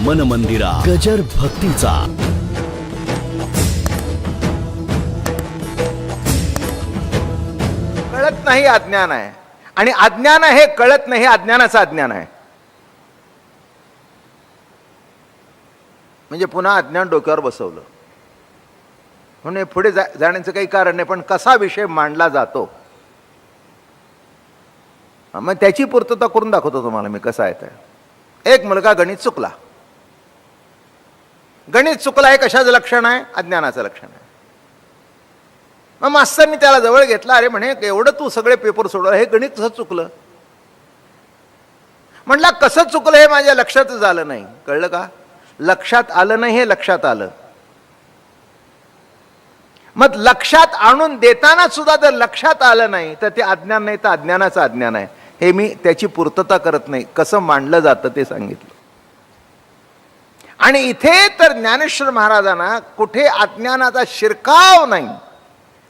मन मंदिरा गजर भक्तीचा. कळत नाही अज्ञान आहे, आणि अज्ञान हे कळत नाही अज्ञानाचं अज्ञान आहे. म्हणजे पुन्हा अज्ञान डोक्यावर बसवलं म्हणून पुढे जाण्याचं काही कारण नाही. पण कसा विषय मांडला जातो मग त्याची पूर्तता करून दाखवतो तुम्हाला मी. कसा आहे ते, एक मुलगा गणित चुकला. गणित चुकला हे कशाचं लक्षण आहे? अज्ञानाचं लक्षण आहे. मग मास्तरनी त्याला जवळ घेतला. अरे म्हणे एवढं तू सगळे पेपर सोडवलं, हे गणित कसं चुकलं? म्हटलं कसं चुकलं हे माझ्या लक्षातच आलं नाही. कळलं का? लक्षात आलं नाही हे लक्षात आलं. मग लक्षात आणून देताना सुद्धा जर लक्षात आलं नाही तर ते अज्ञान नाही, तर अज्ञानाचं अज्ञान आहे. हे मी त्याची पूर्तता करत नाही, कसं मांडलं जातं ते सांगितलं. आणि इथे तर ज्ञानेश्वर महाराजांना कुठे अज्ञानाचा शिरकाव नाही,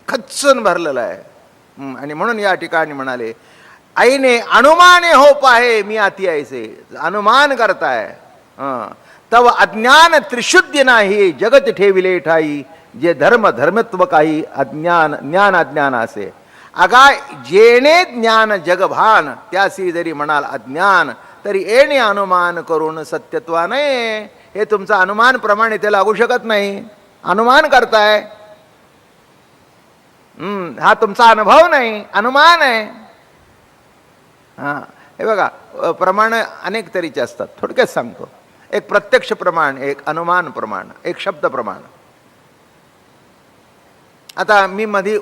खच्चून भरलेला आहे. आणि म्हणून या ठिकाणी म्हणाले, आईने अनुमाने हो पाहे मी अति ऐसे. अनुमान करताय तव अज्ञान त्रिशुद्ध नाही, जगत ठेविले ठाई. जे धर्म धर्मत्व काही, अज्ञान ज्ञान अज्ञान असे. अगा जेणे ज्ञान जगभान, त्यासी जरी म्हणाल अज्ञान, तरी येणे अनुमान करून सत्यत्वाने. हे तुमचं अनुमान प्रमाणे ते लागू शकत नाही. अनुमान करताय, हा तुमचा अनुभव नाही, अनुमान आहे. हे बघा, प्रमाण अनेक तऱ्हेचे असतात. थोडक्यात सांगतो. एक प्रत्यक्ष प्रमाण, एक अनुमान प्रमाण, एक शब्द प्रमाण. आता मी मध्ये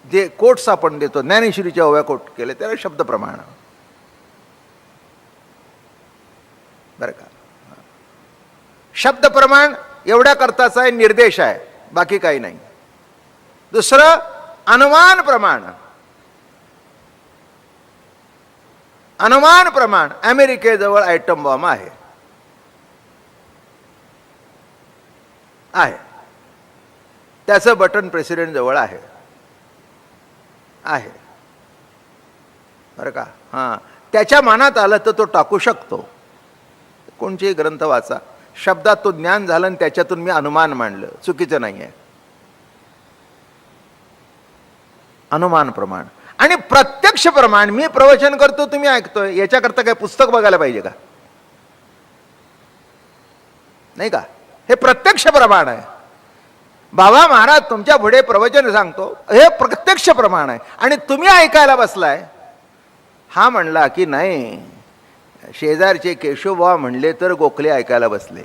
जे कोट्स आपण देतो, ज्ञानेश्वरीच्या ओव्या कोट केले, त्याला शब्द प्रमाण बरं का. शब्द प्रमाण एवढ्या करताचा आहे, निर्देश आहे, बाकी काही नाही. दुसरं अनुमान प्रमाण. अनुमान प्रमाण, अमेरिकेजवळ ॲटम बॉम्ब आहे, त्याचं बटन प्रेसिडेंट जवळ आहे, बरं का. त्याच्या मनात आलं तर तो टाकू शकतो. कोणतेही ग्रंथ वाचा, शब्दात तो ज्ञान झालं आणि त्याच्यातून मी अनुमान मांडलं, चुकीचं नाही आहे. अनुमान प्रमाण. आणि प्रत्यक्ष प्रमाण, मी प्रवचन करतो तुम्ही ऐकतोय, याच्याकरता काय पुस्तक बघायला पाहिजे का? नाही का? हे प्रत्यक्ष प्रमाण आहे. बाबा महाराज तुमच्या पुढे प्रवचन सांगतो, हे प्रत्यक्ष प्रमाण आहे. आणि तुम्ही ऐकायला बसलाय. हा म्हणला की नाही, शेजारचे केशवबा म्हणले तर गोखले ऐकायला बसले.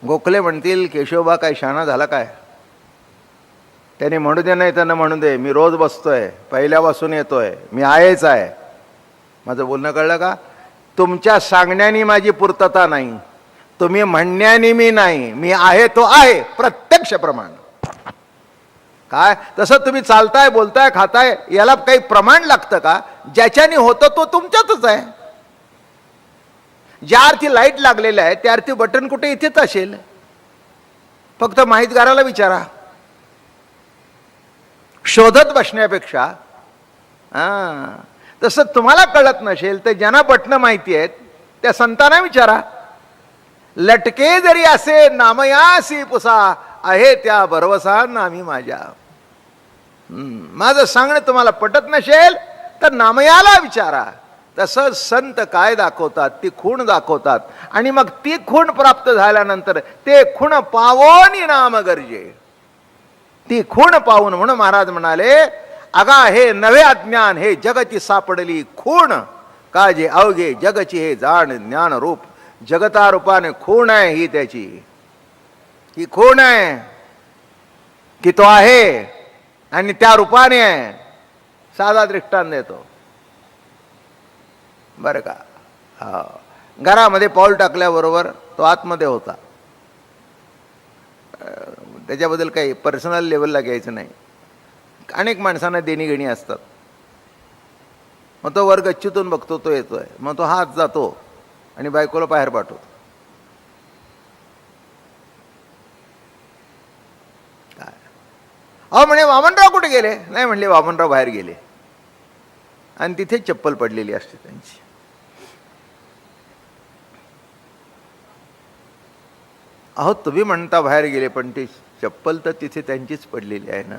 गोखले म्हणतील केशवबा काय शाणा झाला काय? त्याने म्हणू दे, नाही त्यांना म्हणू दे, मी रोज बसतोय, पहिल्यापासून येतोय, मी आहेच आहे. माझं बोलणं कळलं का? तुमच्या सांगण्याने माझी पूर्तता नाही, तुम्ही म्हणण्याने मी नाही, मी आहे तो आहे. प्रत्यक्ष प्रमाण. काय तसं तुम्ही चालताय, बोलताय, खाताय, याला काही प्रमाण लागतं का? ज्याच्याने होतं तो तुमच्यातच आहे. ज्या अर्थी लाईट लागलेलं आहे त्या अर्थी बटन कुठे इथेच असेल, फक्त माहितगाराला विचारा. शोधत बसण्यापेक्षा तसं तुम्हाला कळत नसेल तर ज्यांना बटणं माहिती आहेत त्या संतांना विचारा. लटके जरी असे नामयासी पुसा, आहे त्या भरवसा नामी माझ्या. माझं सांगणं तुम्हाला पटत नसेल तर नामयाला विचारा. तसं संत काय दाखवतात, ती खूण दाखवतात. आणि मग ती खूण प्राप्त झाल्यानंतर ते खूण पावोनी नाम गरजे. ती खूण पाहून, म्हणून महाराज म्हणाले, अगा हे नवे अज्ञान, हे जगची सापडली खूण. का जे अवघे जगची हे जाण ज्ञान रूप. जगता रूपाने खूण आहे ही त्याची. ही खूण आहे की तो आहे आणि त्या रूपाने आहे. साधा दृष्टांत देतो बरं का. घरामध्ये पाऊल टाकल्याबरोबर तो आतमध्ये होता. त्याच्याबद्दल काही पर्सनल लेवलला घ्यायचं नाही. अनेक माणसांना देणीघेणी असतात. मग तो वर गच्चीतून बघतो, तो येतोय, मग तो हात जातो आणि बायकोला बाहेर पाठवतो. काय अहो म्हणे वामनराव कुठे गेले? नाही म्हणले वामनराव बाहेर गेले. आणि तिथे चप्पल पडलेली असते त्यांची. अहो तुम्ही म्हणता बाहेर गेले, पण ती चप्पल तर तिथे त्यांचीच पडलेली आहे ना.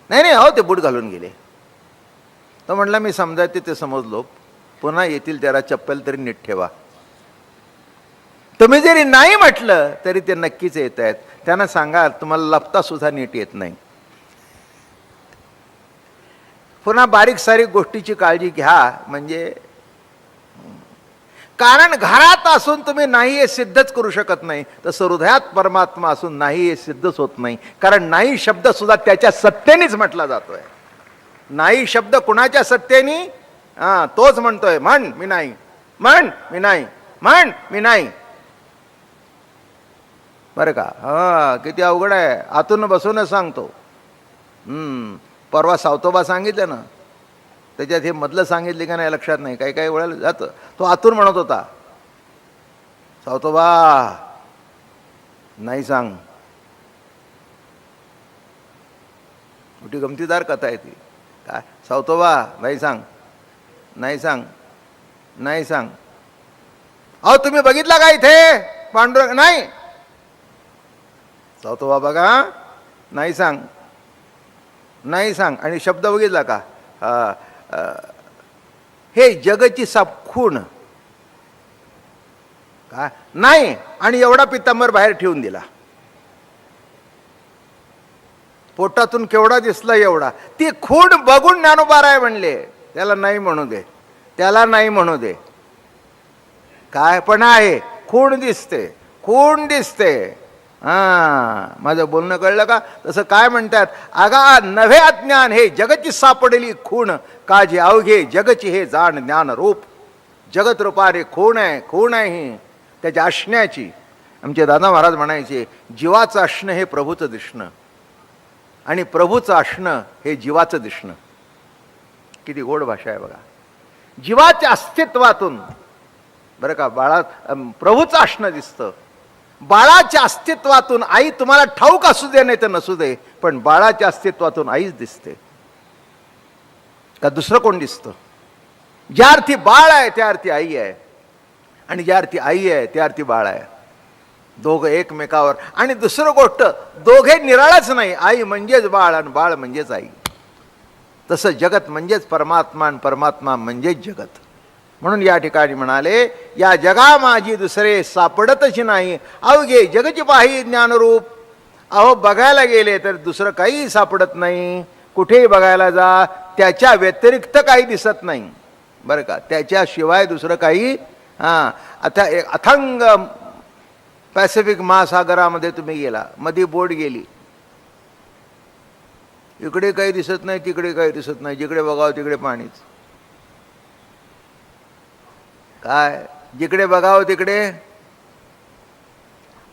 नाही नाही, अहो ते बूट घालून गेले. तो म्हणला मी समजायचे ते समजलो, पुन्हा येतील त्याला चप्पल तरी नीट ठेवा. तुम्ही जरी नाही म्हटलं तरी ते नक्कीच येत आहेत. त्यांना सांगा तुम्हाला लपता सुद्धा नीट येत नाही. पुन्हा बारीक सारीक गोष्टीची काळजी घ्या. म्हणजे कारण घरात असून तुम्ही नाही हे सिद्धच करू शकत नाही, तसं हृदयात परमात्मा असून नाही हे सिद्धच होत नाही. कारण नाही शब्द सुद्धा त्याच्या सत्तेनेच म्हटला जातोय. नाही शब्द कुणाच्या सत्तेने? तोच म्हणतोय म्हण मी नाही, म्हण मी नाही, म्हण मी नाही. बरं का? किती अवघड आहे. आतून बसूनच सांगतो. परवा सावतोबा सांगितलं ना, त्याच्यात हे मधलं सांगितले का नाही लक्षात नाही. काही काही वेळेला जातं. तो आतून म्हणत होता, सावतोबा नाही सांग. मोठी गमतीदार कथा आहे ती. काय? सावतोबा नाही सांग, नाही सांग, नाही सांग. अहो तुम्ही बघितला का इथे पांडुरंग? नाही. सावतोबा बघा, नाही सांग, नाही सांग. आणि शब्द बघितला का? हे जगची साप खूण का नाही. आणि एवढा पितांबर बाहेर ठेवून दिला. पोटातून केवढा दिसला एवढा. ती खूण बघून ज्ञानोबा राय म्हणले त्याला नाही म्हणू दे, त्याला नाही म्हणू दे. काय पण आहे, खूण दिसते, खूण दिसते. माझं बोलणं कळलं का? तसं काय म्हणतात? अगा नव्हे अज्ञान हे जगची सापडली खूण, काजी अवघे जगची हे जाण ज्ञान रूप. जगत रूपारे खूण आहे, खूण आहे ही त्याच्या असण्याची. आमचे दादा महाराज म्हणायचे, जीवाचं असणं हे प्रभूचं दिसणं आणि प्रभूचं असणं हे जीवाचं दिसणं. किती गोड भाषा आहे बघा. जीवाच्या अस्तित्वातून बरं का बाळा प्रभूचं असणं दिसतं. बाळाच्या अस्तित्वातून आई तुम्हाला ठाऊक असू दे नाही तर नसू दे, पण बाळाच्या अस्तित्वातून आईच दिसते का दुसरं कोण दिसतं? ज्या अर्थी बाळ आहे त्या अर्थी आई आहे, आणि ज्या अर्थी आई आहे त्या अर्थी बाळ आहे. दोघं एकमेकावर. आणि दुसरं गोष्ट, दोघे निराळच नाही. आई म्हणजेच बाळ आणि बाळ म्हणजेच आई. तसं जगत म्हणजेच परमात्मा आणि परमात्मा म्हणजेच जगत. म्हणून या ठिकाणी म्हणाले, या जगा माझी दुसरे सापडतच नाही, अवघे जगची पाही ज्ञानरूप. अहो बघायला गेले तर दुसरं काही सापडत नाही. कुठेही बघायला जा, त्याच्या व्यतिरिक्त काही दिसत नाही. बरं का? त्याच्याशिवाय दुसरं काही. आता एक अथंग पॅसिफिक महासागरामध्ये तुम्ही गेला, मध्ये बोट गेली, इकडे काही दिसत नाही, तिकडे काही दिसत नाही. जिकडे बघावं तिकडे पाणीच. काय? जिकडे बघावं तिकडे.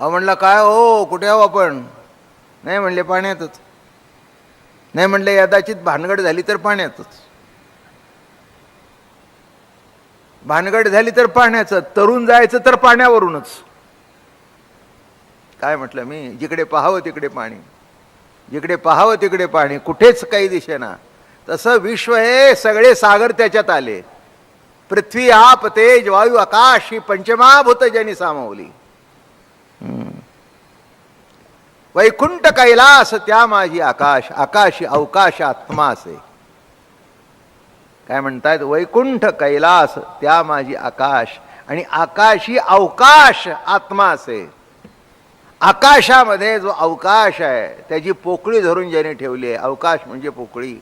अहो म्हणला काय हो, कुठे आहो आपण? नाही म्हणले पाण्यातच. नाही म्हणले यदाचित भानगड झाली तर पाण्यातच. भानगड झाली तर पाण्याचं, तरुण जायचं तर पाण्यावरूनच. काय म्हटलं मी? जिकडे पाहावं तिकडे पाणी, जिकडे पाहावं तिकडे पाणी, कुठेच काही दिसेना. तसं विश्व हे सगळे सागर त्याच्यात आले. पृथ्वी आप तेज वायू आकाश ही पंचमाभूत ज्यांनी सामावली. वैकुंठ कैलास त्या माझी आकाश, आकाशी अवकाश आत्मा असे. काय म्हणतायत? वैकुंठ कैलास त्या माझी आकाश, आणि आकाशी अवकाश आत्मा असे. आकाशामध्ये जो अवकाश आहे त्याची पोकळी धरून ज्याने ठेवली आहे, अवकाश म्हणजे पोकळी,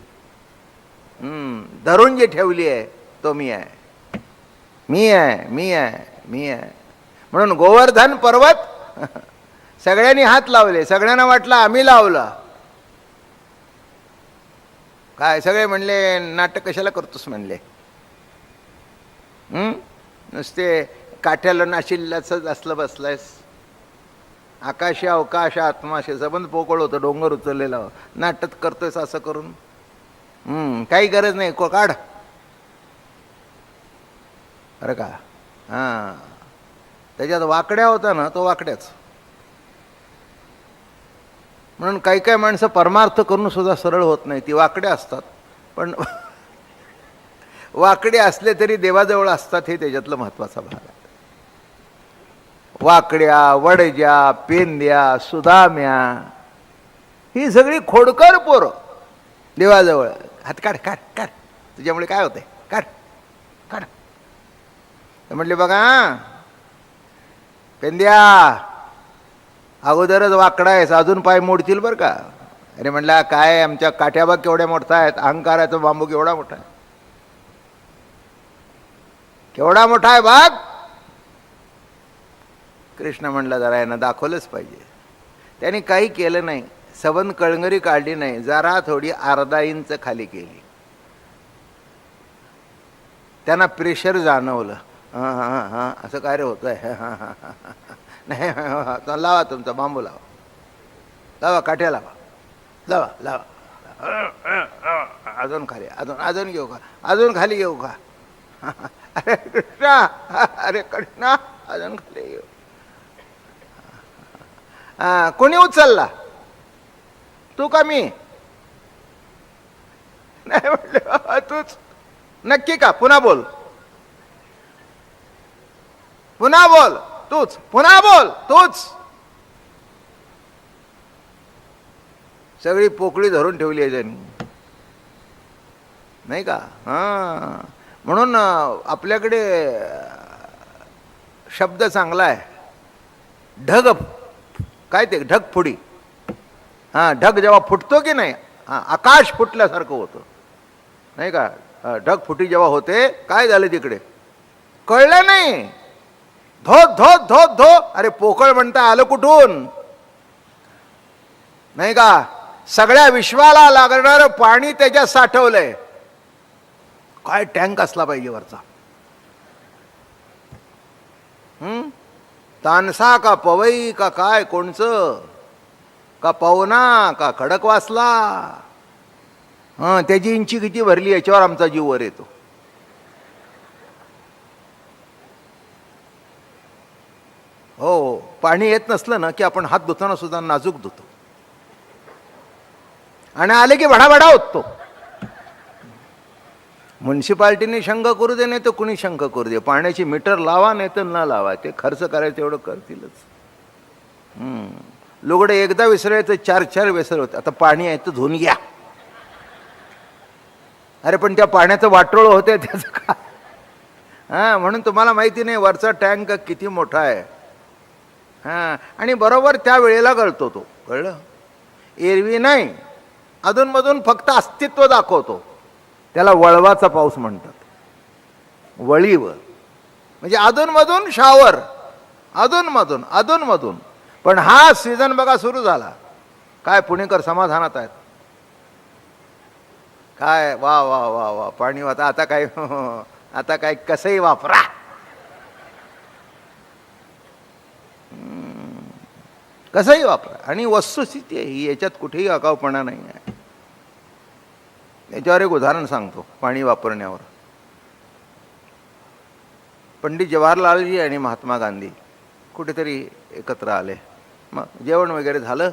धरून जे ठेवली आहे तो मी आहे, मी आहे, मी आहे, मी आहे. म्हणून गोवर्धन पर्वत सगळ्यांनी हात लावले. सगळ्यांना वाटलं आम्ही लावला. काय सगळे म्हणले नाटक कशाला करतोस म्हणले. नुसते काठ्याला नाशिल्लाच असलं बसलायस. आकाशी अवकाश आत्माशे सबंध पोकळ होतं, डोंगर उचललेला. नाटक करतोयस असं करून. काही गरज नाही, काढ. अरे का? त्याच्यात वाकड्या होता ना, तो वाकड्याच. म्हणून काही काही माणसं परमार्थ करून सुद्धा सरळ होत नाही, ती वाकडे असतात. पण वाकडे असले तरी देवाजवळ असतात, हे त्याच्यातलं महत्वाचा भाग आहे. वाकड्या, वडज्या, पेंद्या, सुदाम्या, ही सगळी खोडकर पोरं देवाजवळ. हात काढ काढ काढ, तुझ्यामुळे काय होतंय, काढ काढ. म्हटले बघा पेंद्या, अगोदरच वाकडा आहेस, अजून पाय मोडतील बरं का. अरे म्हणला काय, आमच्या काठ्या बघ केवढ्या मोठ्या आहेत, अहंकाराचा बांबू केवढा मोठा आहे, केवढा मोठा आहे बघ. कृष्ण म्हणला जरा यांना दाखवलंच पाहिजे. त्यांनी काही केलं नाही, सबंध कळंगरी काढली नाही, जरा थोडी अर्धा इंच खाली केली. त्यांना प्रेशर जाणवलं. हां हां हां असं काय रे होतं आहे, हां हां हां नाही, लावा तुमचा बांबू, लावा लावा, काठ्या लावा, लावा लावा, अजून खाली, अजून अजून घेऊ का, अजून खाली घेऊ का. अरे कृष्णा, अरे कृष्णा, अजून खाली घेऊ. कोणी उचलला, तू का मी. नाही म्हटलं तूच. नक्की का, पुन्हा बोल, पुन्हा बोल, तूच, पुन्हा बोल, तूच. सगळी पोकळी धरून ठेवली आहे त्यांनी, नाही का. हां, म्हणून आपल्याकडे शब्द चांगला आहे, ढग, काय ते ढगफुटी. हां, ढग जेव्हा फुटतो की नाही, हां, आकाश फुटल्यासारखं होतं, नाही का. ढगफुटी जेव्हा होते, काय झालं तिकडे कळलं नाही, धो धो धो धो. अरे पोकळ म्हणता आलं कुठून, नाही का. सगळ्या विश्वाला लागणारं पाणी त्याच्यात साठवलंय. काय टँक असला पाहिजे वरचा. तानसा का पवई का काय, कोणचं का पवना का खडक वाचला. हां, त्याची इंची किती भरली याच्यावर आमचा जीव वर येतो. हो, पाणी येत नसलं ना की आपण हात धुताना सुद्धा नाजूक धुतो, आणि आले की भडाभडा होतो. म्युन्सिपाल्टीने शंका करू दे, नाही तर कुणी शंका करू दे, पाण्याची मीटर लावा नाही तर न लावा, ते खर्च करायचं एवढं करतीलच. लुगडे एकदा विसरायचं, 4-4 विसर होते. आता पाणी आहे तर धुवून घ्या. अरे पण त्या पाण्याचं वाटोळ होते, त्याचं काय. हां, म्हणून तुम्हाला माहिती नाही वरचा टँक किती मोठा आहे. हां, आणि बरोबर त्या वेळेला गळतो तो, कळलं. एरवी नाही, अधूनमधून फक्त अस्तित्व दाखवतो. त्याला वळवाचा पाऊस म्हणतात, वळीव, म्हणजे अधूनमधून शावर, अधूनमधून अधूनमधून. पण हा सीझन बघा सुरू झाला, काय पुणेकर समाधानात आहेत. काय वा वा वा वा, पाणी वाहता. आता काय, आता काय कसंही वापरा. कसंही वापरा. आणि वस्तुस्थिती आहे ही, याच्यात कुठेही आगाऊपणा नाही आहे. याच्यावर एक उदाहरण सांगतो पाणी वापरण्यावर. पंडित जवाहरलालजी आणि महात्मा गांधी कुठेतरी एकत्र आले. मग जेवण वगैरे झालं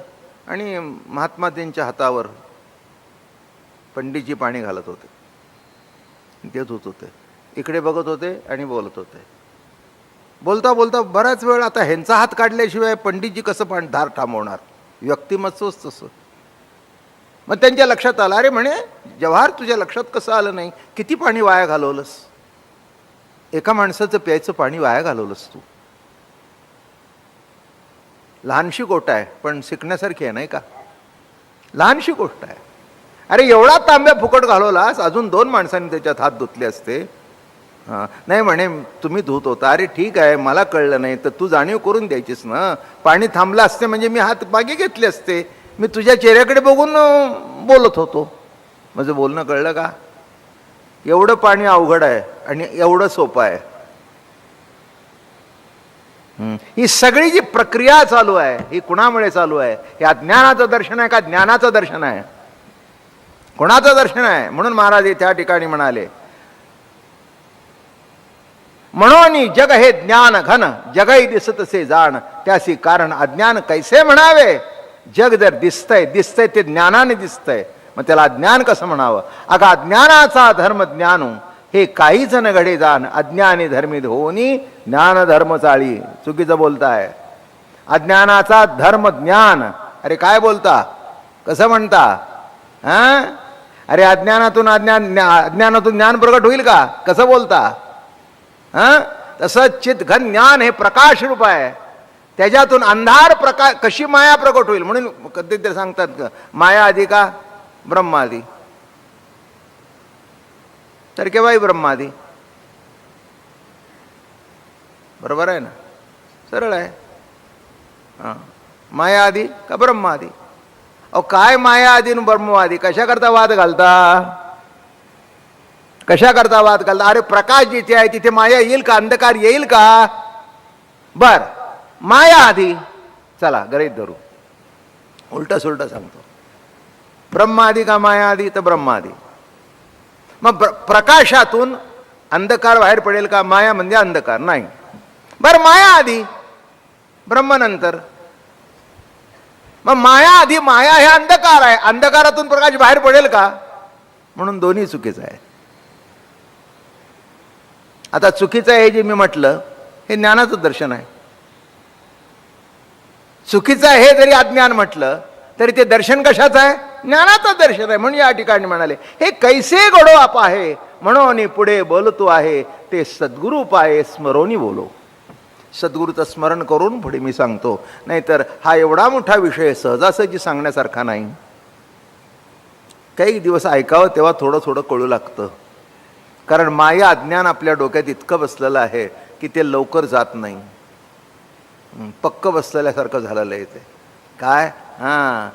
आणि महात्माजींच्या हातावर पंडितजी पाणी घालत होते, देत होते, इकडे बघत होते आणि बोलत होते. बोलता बोलता बराच वेळ, आता ह्यांचा हात काढल्याशिवाय पंडितजी कसं पाणी धार थांबवणार, व्यक्तिमत्वच तसं. मग त्यांच्या लक्षात आलं, अरे म्हणे जवाहर, तुझ्या लक्षात कसं आलं नाही, किती पाणी वाया घालवलंस, एका माणसाचं प्यायचं पाणी वाया घालवलंस तू. लहानशी गोष्ट आहे पण शिकण्यासारखी आहे, नाही का. लहानशी गोष्ट आहे. अरे एवढा तांब्या फुकट घालवलास, अजून 2 माणसांनी त्याच्यात हात धुतले असते. हां, नाही म्हणे तुम्ही धुत होता. अरे ठीक आहे, मला कळलं नाही तर तू जाणीव करून द्यायचीस ना. पाणी थांबलं असते म्हणजे मी हात मागे घेतले असते. मी तुझ्या चेहऱ्याकडे बघून बोलत होतो. माझं बोलणं कळलं का. एवढं पाणी अवघड आहे आणि एवढं सोपं आहे. ही सगळी जी प्रक्रिया चालू आहे ही कुणामुळे चालू आहे. हे अज्ञानाचं दर्शन आहे का ज्ञानाचं दर्शन आहे. कोणाचं दर्शन आहे. म्हणून महाराज त्या ठिकाणी म्हणाले, म्हणून जग हे ज्ञान घन, जगही दिसतसे जाण, त्यासी कारण अज्ञान कैसे म्हणावे. जग जर दिसतंय दिसतंय ते ज्ञानाने दिसतंय, मग त्याला अज्ञान कसं म्हणावं. अगा ज्ञानाचा धर्म ज्ञानू, हे काहीच न घडे जाण, अज्ञानी धर्मी होनी ज्ञान धर्म चाळी. चुकीचं बोलताय. अज्ञानाचा धर्म ज्ञान. अरे काय बोलता, कसं म्हणता? हा, अरे अज्ञानातून अज्ञानातून ज्ञान प्रगट होईल का? कसं बोलता? हा, तसं चित घन ज्ञान हे प्रकाश रूप आहे. त्याच्यातून अंधार प्रकाश, कशी माया प्रगट होईल? म्हणून कधीतरी सांगतात माया आधी का ब्रह्मादी? तर केव्हाही ब्रह्मादी. बरोबर आहे ना? सरळ आहे. हां, माया आधी का ब्रह्मादी? अहो काय माया आधी न ब्रह्मवादी? कशा करता वाद घालता? कशा करता वाद घालता? अरे प्रकाश जिथे आहे तिथे माया येईल का? अंधकार येईल का? बर, माया आधी. चला गृहीत धरू, उलट सुलट सांगतो. ब्रह्मादी का माया आधी? तर ब्रह्मादी. मग प्रकाशातून अंधकार बाहेर पडेल का? माया म्हणजे अंधकार नाही. बरं, माया आधी ब्रह्म नंतर. मग माया आधी, माया हे अंधकार आहे, अंधकारातून प्रकाश बाहेर पडेल का? म्हणून दोन्ही चुकीचं आहे. आता चुकीचं आहे जे मी म्हटलं हे ज्ञानाचं दर्शन आहे. चुकीचं आहे हे जरी अज्ञान म्हटलं तरी ते दर्शन कशाचं आहे? ज्ञानाचं दर्शन आहे. म्हणून या ठिकाणी म्हणाले हे कैसे घडो आप आहे, म्हणून पुढे बोलतो आहे ते सद्गुरु पाये स्मरोनी बोलो. सद्गुरूचं स्मरण करून पुढे मी सांगतो. नाहीतर हा एवढा मोठा विषय सहजासहजी सांगण्यासारखा नाही. काही दिवस ऐकावं तेव्हा थोडं थोडं कळू लागतं. कारण माया अज्ञान आपल्या डोक्यात इतकं बसलेलं आहे की ते लवकर जात नाही. पक्क बसलेल्यासारखं झालेलं आहे ते. काय? हां,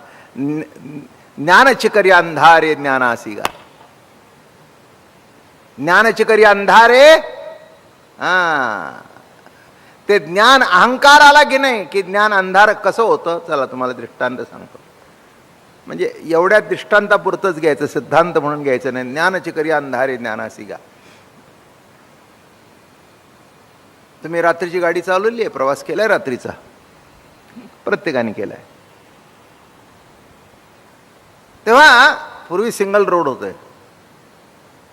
ज्ञानचिकरी अंधारे ज्ञानासिगा. ज्ञानचिकरी अंधारे. हां, ते ज्ञान अहंकार आला की नाही की ज्ञान अंधार कसं होतं? चला तुम्हाला दृष्टांत सांगतो. म्हणजे एवढ्या दृष्टांतापुरतंच घ्यायचं, सिद्धांत म्हणून घ्यायचं नाही. ज्ञानचिकरी अंधारे ज्ञानासिगा. तुम्ही रात्रीची गाडी चालवली आहे, प्रवास केलाय रात्रीचा? प्रत्येकाने केलाय. तेव्हा पूर्वी सिंगल रोड होतोय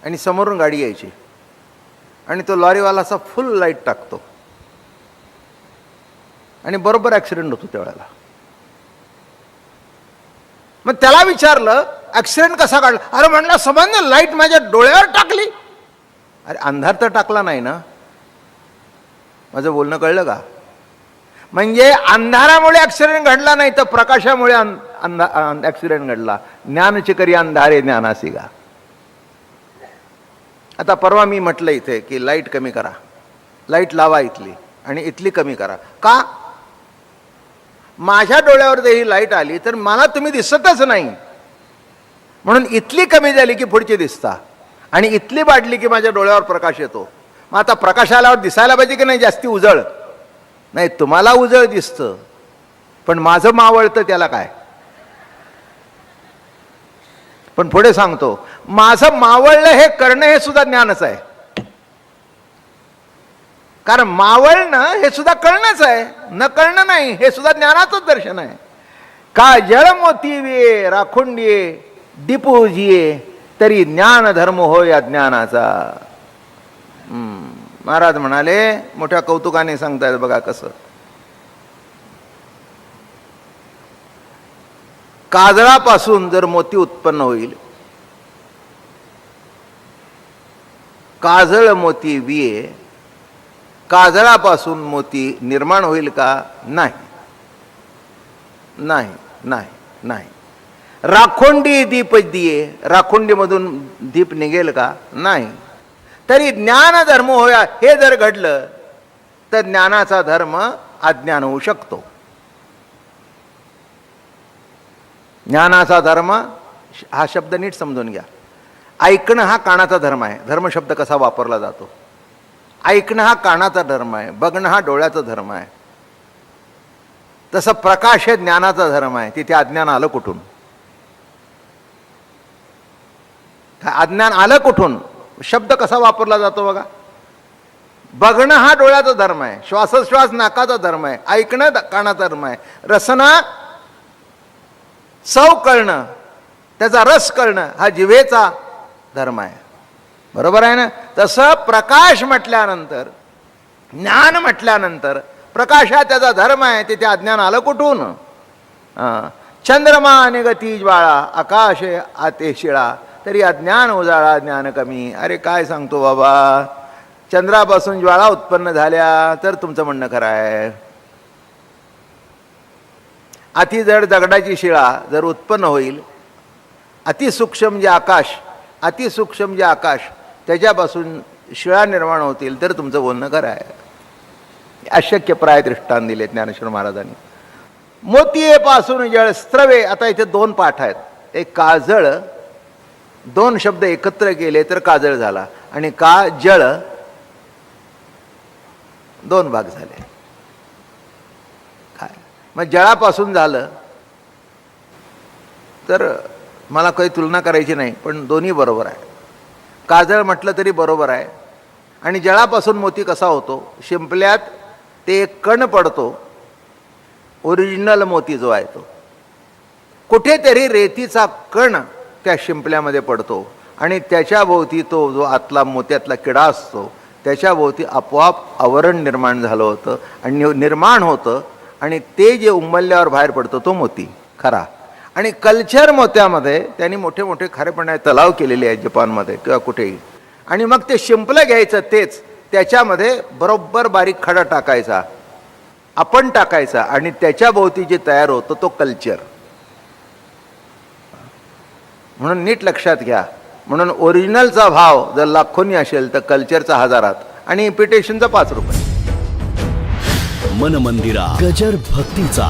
आणि समोरून गाडी यायची आणि तो लॉरीवाला असा फुल लाईट टाकतो आणि बरोबर ॲक्सिडेंट होतो त्यावेळेला. मग त्याला विचारलं ॲक्सिडेंट कसा काढला? अरे म्हणला समज लाईट माझ्या डोळ्यावर टाकली. अरे अंधार तर टाकला नाही ना. माझं बोलणं कळलं का? म्हणजे अंधारामुळे ॲक्सिडेंट घडला नाही तर प्रकाशामुळे ॲक्सिडेंट घडला. ज्ञानचिकरी अंधारे ज्ञानासिगा. आता परवा मी म्हटलं इथे की लाईट कमी करा, लाईट लावा इथली आणि इथली कमी करा. का? माझ्या डोळ्यावर जर ही लाईट आली तर मला तुम्ही दिसतच नाही, म्हणून इथली कमी झाली की पुढची दिसता आणि इथली वाढली की माझ्या डोळ्यावर प्रकाश येतो. मग आता प्रकाश आल्यावर दिसायला पाहिजे की नाही जास्ती उजळ? नाही, तुम्हाला उजळ दिसतं पण माझं मावळतं त्याला काय? पण पुढे सांगतो, माझं मावळलं हे करणं हे सुद्धा ज्ञानच आहे. कारण मावळणं हे सुद्धा कळणंच आहे, न कळणं नाही, हे सुद्धा ज्ञानाचंच दर्शन आहे. का जळ मोती विये राखुंडिये दीपूजिये तरी ज्ञान धर्म होय अज्ञानाचा. महाराज म्हणाले, मोठ्या कौतुकाने सांगतायत बघा कसं. काजळापासून जर मोती उत्पन्न होईल, काजळ मोती विये, काजळापासून मोती निर्माण होईल का? नाही नाही नाही नाही. राखोंडी दीप दिये, राखोंडीमधून दीप निघेल का? नाही. तरी ज्ञान धर्म होया हे जर घडलं तर ज्ञानाचा धर्म अज्ञान होऊ शकतो. ज्ञानाचा धर्म हा शब्द नीट समजून घ्या. ऐकणं हा कानाचा धर्म आहे. धर्म शब्द कसा वापरला जातो? ऐकणं हा कानाचा धर्म आहे, बघणं हा डोळ्याचा धर्म आहे. तसं प्रकाश हे ज्ञानाचा धर्म आहे. तिथे अज्ञान आलं कुठून? अज्ञान आलं कुठून? शब्द कसा वापरला जातो बघा. बघणं हा डोळ्याचा धर्म आहे, श्वासोश्वास नाकाचा धर्म आहे, ऐकणं कानाचा धर्म आहे, रसना चव कळणं, त्याचा रस कळणं हा जिव्हेचा धर्म आहे. बरोबर आहे ना. तसं प्रकाश म्हटल्यानंतर, ज्ञान म्हटल्यानंतर, प्रकाश हा त्याचा धर्म आहे, ते अज्ञान आलं कुठून? चंद्रमा निगती ज्वाळा, आकाश आते शिळा, तरी अज्ञान उजाळा ज्ञान कमी. अरे काय सांगतो बाबा, चंद्रापासून ज्वाळा उत्पन्न झाल्या तर तुमचं म्हणणं खरं आहे. अति जड दगडाची शिळा जर उत्पन्न होईल, अतिसूक्ष्म जे आकाश, अतिसूक्ष्म जे आकाश त्याच्यापासून शिळा निर्माण होतील तर तुमचं बोलणं खरं आहे. अशक्यप्राय दृष्टांत दिले ज्ञानेश्वर महाराजांनी. मोतीयेपासून जळ स्त्रवे. आता इथे 2 पाठ आहेत. एक काजळ, 2 शब्द एकत्र केले तर काजळ झाला, आणि जळ 2 भाग झाले. काय मग जळापासून झालं तर मला काही तुलना करायची नाही, पण दोन्ही बरोबर आहे. काजळ म्हटलं तरी बरोबर आहे. आणि जळापासून मोती कसा होतो? शिंपल्यात ते एक कण पडतो, ओरिजिनल मोती जो आहे तो. कुठेतरी रेतीचा कण त्या शिंपल्यामध्ये पडतो आणि त्याच्याभोवती तो जो आतला मोत्यातला किडा असतो त्याच्याभोवती आपोआप आवरण निर्माण झालं होतं आणि निर्माण होतं, आणि ते जे उमलल्यावर बाहेर पडतो तो मोती खरा. आणि कल्चर मोत्यामध्ये त्यांनी मोठे मोठे खारेपणाचे तलाव केलेले आहेत जपानमध्ये किंवा कुठेही. आणि मग ते शिंपलं घ्यायचं, तेच त्याच्यामध्ये बरोबर बारीक खडा टाकायचा, आपण टाकायचा, आणि त्याच्याभोवती जे तयार होतं तो कल्चर. म्हणून नीट लक्षात घ्या. म्हणून ओरिजिनलचा भाव जर लाखोनी असेल तर कल्चरचा 1000 आणि इम्पिटेशनचा 5 रुपये. मन मंदिरा गजर भक्तीचा.